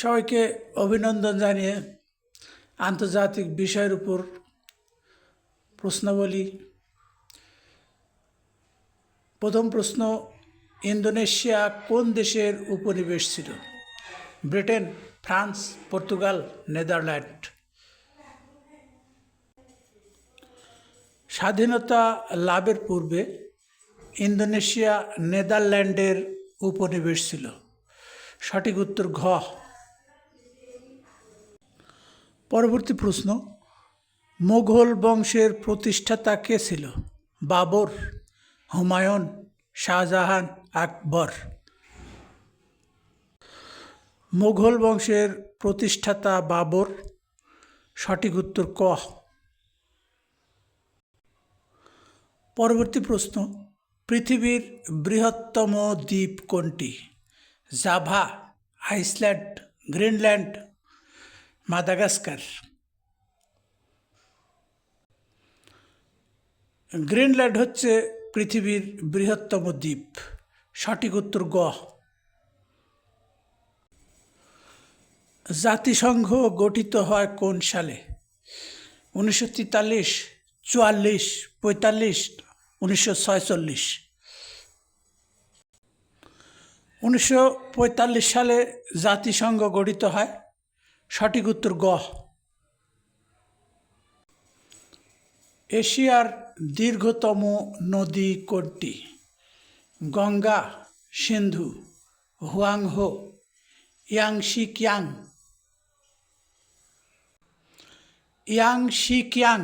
সবাইকে অভিনন্দন জানিয়ে আন্তর্জাতিক বিষয়ের উপর প্রশ্নাবলী। প্রথম প্রশ্ন, ইন্দোনেশিয়া কোন দেশের উপনিবেশ ছিল? Britain, France, Portugal, Netherland. স্বাধীনতা লাভের পূর্বে ইন্দোনেশিয়া নেদারল্যান্ডের উপনিবেশ ছিল। সঠিক উত্তর ঘ। পরবর্তী প্রশ্ন, মুঘল বংশের প্রতিষ্ঠাতা কে ছিল? বাবর, হুমায়ুন, শাহজাহান, আকবর। মুঘল বংশের প্রতিষ্ঠাতা বাবর। সঠিক উত্তর ক। পরবর্তী প্রশ্ন, পৃথিবীর বৃহত্তম দ্বীপ কোনটি? Java, Iceland, Greenland, Madagascar. Greenland হচ্ছে পৃথিবীর বৃহত্তম দ্বীপ। সঠিক উত্তর গ। জাতিসংঘ গঠিত হয় কোন সালে? 1943, 44, 45, 1946। 1945 সালে জাতিসংঘ গঠিত হয়। সঠিক উত্তর গ। এশিয়ার দীর্ঘতম নদী কোনটি? গঙ্গা, সিন্ধু, হুয়াংহো, ইয়াংশিকিয়াং। ইয়াংশিকিয়াং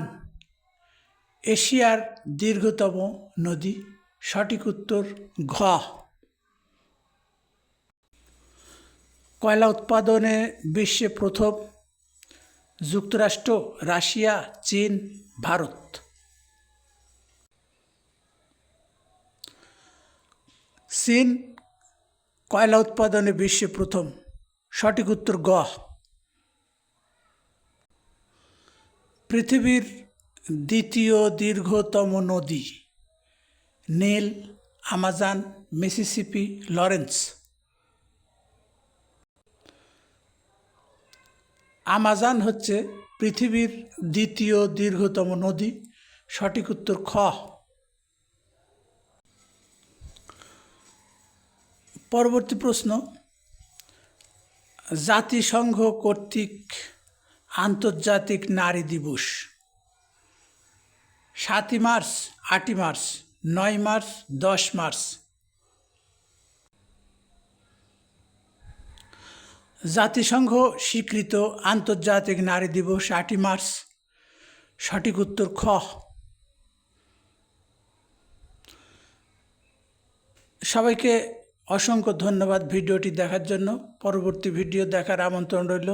এশিয়ার দীর্ঘতম নদী। সঠিক উত্তর ঘ। কয়লা উৎপাদনে বিশ্বে প্রথম? যুক্তরাষ্ট্র, রাশিয়া, চীন, ভারত। চীন কয়লা উৎপাদনে বিশ্বে প্রথম। সঠিক উত্তর গ। পৃথিবীর দ্বিতীয় দীর্ঘতম নদী? নীল, আমাজন, মিসিসিপি, লরেন্স। আমাজন হচ্ছে পৃথিবীর দ্বিতীয় দীর্ঘতম নদী। সঠিক উত্তর খ। পরবর্তী প্রশ্ন, জাতিসংঘ কর্তৃক আন্তর্জাতিক নারী দিবস? 7 মার্চ, 8 মার্চ, 9 মার্চ, 10 মার্চ। জাতিসংঘ স্বীকৃত আন্তর্জাতিক নারী দিবস 8 মার্চ। সঠিক উত্তর খ। সবাইকে অসংখ্য ধন্যবাদ ভিডিওটি দেখার জন্য। পরবর্তী ভিডিও দেখার আমন্ত্রণ রইল।